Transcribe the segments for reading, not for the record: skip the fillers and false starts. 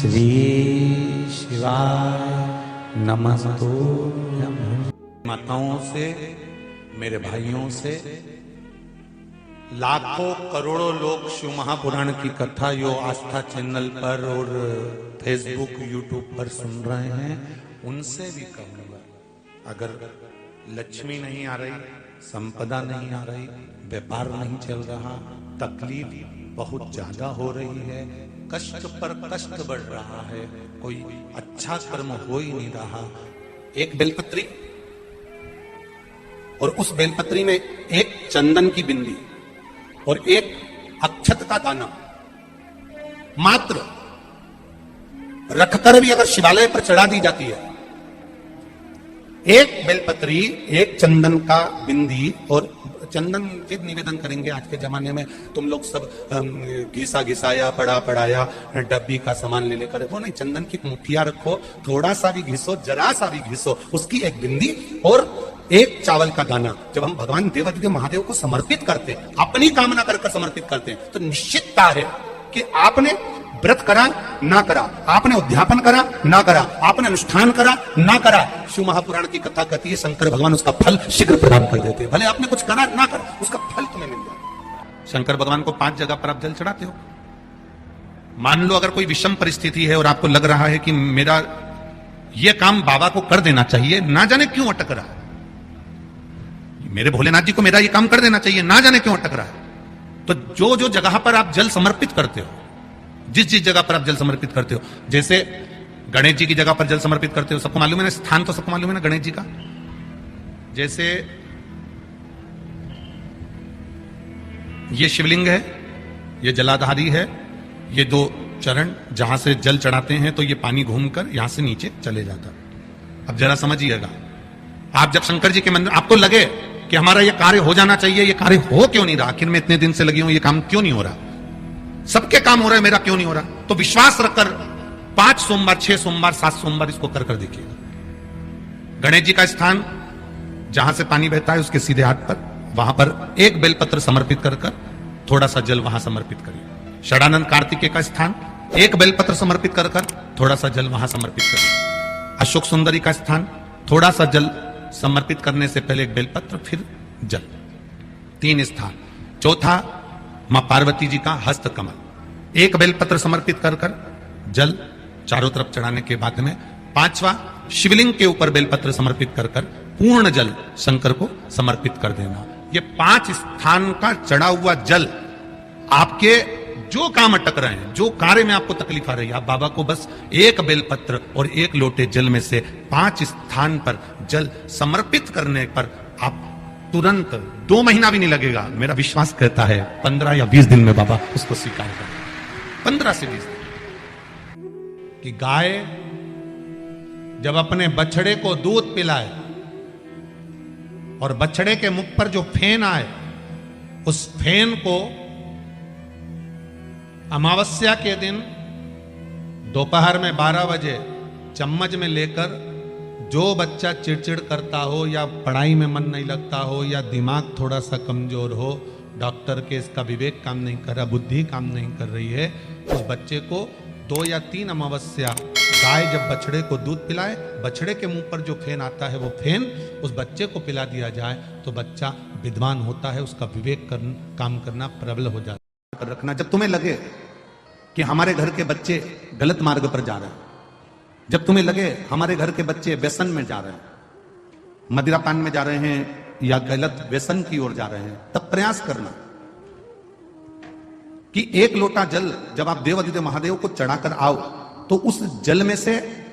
श्री शिवाय नमस्तुभ्यं। माताओं से, मेरे भाइयों से, लाखों करोड़ों लोग शिव महापुराण की कथा यो आस्था चैनल पर और फेसबुक यूट्यूब पर सुन रहे हैं, उनसे भी कहूंगा, अगर लक्ष्मी नहीं आ रही, संपदा नहीं आ रही, व्यापार नहीं चल रहा, तकलीफ बहुत ज्यादा हो रही है, कष्ट पर कष्ट बढ़ रहा है, कोई अच्छा कर्म हो ही नहीं रहा, एक बेलपत्री और उस बेलपत्री में एक चंदन की बिंदी और एक अक्षत का दाना मात्र रखकर भी अगर शिवालय पर चढ़ा दी जाती है, एक बेलपत्री, एक चंदन का बिंदी, और चंदन फिर निवेदन करेंगे आज के जमाने में तुम लोग सब घिसा घिसाया पड़ा पड़ाया डब्बी का सामान ले लेकर, वो नहीं, चंदन की मुठिया रखो, थोड़ा सा भी घिसो, जरा सा भी घिसो, उसकी एक बिंदी और एक चावल का दाना जब हम भगवान देवादिदेव महादेव को समर्पित करते हैं, अपनी कामना कर समर्पित करते हैं, तो निश्चितता है कि आपने व्रत करा ना करा, आपने उद्यापन करा ना करा, आपने अनुष्ठान करा ना करा, शिव महापुराण की कथा कहती है शंकर भगवान उसका फल शीघ्र प्रदान कर देते हैं। भले आपने कुछ करा ना करा, उसका फल तुम्हें मिल जाए। शंकर भगवान को 5 जगह पर आप जल चढ़ाते हो। मान लो अगर कोई विषम परिस्थिति है और आपको लग रहा है कि मेरा यह काम बाबा को कर देना चाहिए, ना जाने क्यों अटक रहा है, मेरे भोलेनाथ जी को मेरा यह काम कर देना चाहिए, ना जाने क्यों अटक रहा है, तो जो जो जगह पर आप जल समर्पित करते हो, जिस जिस जगह पर आप जल समर्पित करते हो, जैसे गणेश जी की जगह पर जल समर्पित करते हो, सबको मालूम है ना, स्थान तो सबको मालूम है ना गणेश जी का, जैसे ये शिवलिंग है, ये जलाधारी है, ये 2 चरण जहां से जल चढ़ाते हैं तो ये पानी घूमकर यहां से नीचे चले जाता। अब जरा समझिएगा, आप जब शंकर जी के मंदिर, आपको लगे कि हमारा ये कार्य हो जाना चाहिए, ये कार्य हो क्यों नहीं रहा, आखिर में इतने दिन से लगी हूं, ये काम क्यों नहीं हो रहा, सबके काम हो रहे हैं, मेरा क्यों नहीं हो रहा, तो विश्वास रखकर 5 सोमवार, 6 सोमवार, 7 सोमवार इसको कर कर देखिएगा। गणेश जी का स्थान जहां से पानी बहता है उसके सीधे हाथ पर, वहां पर एक बेलपत्र समर्पित कर कर थोड़ा सा जल वहां समर्पित करिए। षडानंद कार्तिकेय का स्थान, एक बेलपत्र समर्पित कर कर थोड़ा सा जल वहां समर्पित करिए। अशोक सुंदरी का स्थान, थोड़ा सा जल समर्पित करने से पहले एक बेलपत्र, फिर जल। 3 स्थान। चौथा, मां पार्वती जी का हस्त कमल, एक बेलपत्र समर्पित कर कर जल चारों तरफ चढ़ाने के बाद में। 5वां, शिवलिंग के ऊपर बेलपत्र समर्पित कर कर पूर्ण जल शंकर को समर्पित कर देना। ये 5 स्थान का चढ़ा हुआ जल, आपके जो काम अटक रहे हैं, जो कार्य में आपको तकलीफ आ रही है, आप बाबा को बस एक बेलपत्र और एक लोटे जल में से 5 स्थान पर जल समर्पित करने पर आप तुरंत 2 महीना भी नहीं लगेगा, मेरा विश्वास कहता है 15 या 20 दिन में बाबा उसको स्वीकार करें। 15 से 20 दिन। कि गाय जब अपने बछड़े को दूध पिलाए और बछड़े के मुख पर जो फेन आए, उस फेन को अमावस्या के दिन दोपहर में 12 बजे चम्मच में लेकर, जो बच्चा चिड़चिड़ करता हो या पढ़ाई में मन नहीं लगता हो या दिमाग थोड़ा सा कमजोर हो, डॉक्टर के इसका विवेक काम नहीं कर रहा, बुद्धि काम नहीं कर रही है, उस बच्चे को 2 या 3 अमावस्या गाय जब बछड़े को दूध पिलाए, बछड़े के मुंह पर जो फेन आता है वो फेन उस बच्चे को पिला दिया जाए तो बच्चा विद्वान होता है, उसका विवेक काम करना प्रबल हो जाता है। रखना, जब तुम्हें लगे कि हमारे घर के बच्चे गलत मार्ग पर जा रहे हैं, जब तुम्हें लगे हमारे घर के बच्चे व्यसन में जा रहे हैं, मदिरापान में जा रहे हैं या गलत व्यसन की ओर जा रहे हैं, तब प्रयास करना कि 1 लोटा जल जब आप देवादिदेव महादेव को चढ़ाकर आओ तो उस जल में से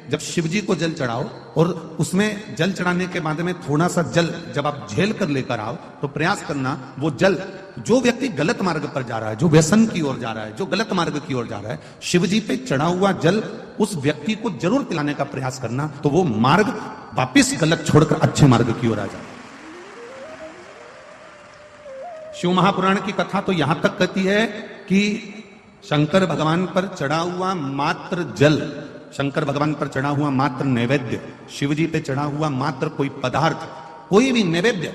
जब शिव जी को जल चढ़ाओ और उसमें जल चढ़ाने के बाद में थोड़ा सा जल जब आप झेल कर लेकर आओ, तो प्रयास करना वो जल, जो व्यक्ति गलत मार्ग पर जा रहा है, जो व्यसन की ओर जा रहा है, जो गलत मार्ग की ओर जा रहा है, शिव जी पे चढ़ा हुआ जल उस व्यक्ति को जरूर पिलाने का प्रयास करना, तो वो मार्ग वापिस गलत छोड़कर अच्छे मार्ग की ओर आ जाए। शिव महापुराण की कथा तो यहां तक कहती है कि शंकर भगवान पर चढ़ा हुआ मात्र जल, शंकर भगवान पर चढ़ा हुआ मात्र नैवेद्य, शिव जी पे चढ़ा हुआ मात्र कोई पदार्थ, कोई भी नैवेद्य,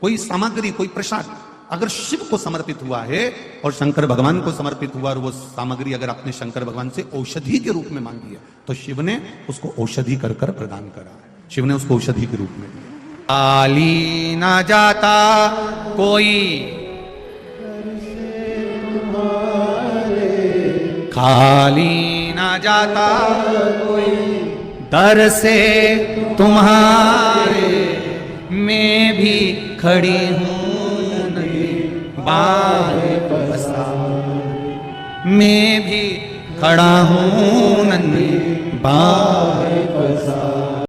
कोई सामग्री, कोई प्रसाद, अगर शिव को समर्पित हुआ है और शंकर भगवान को समर्पित हुआ और वो सामग्री अगर आपने शंकर भगवान से औषधि के रूप में मांगी है तो शिव ने उसको औषधि कर कर प्रदान करा है। शिव ने उसको औषधि के रूप में दिया। खाली ना जाता कोई, खाली ना जाता कोई दर से तुम्हारे, मैं भी खड़ी हूँ बाहे बसा, मैं भी खड़ा हूँ नन्ही बाहे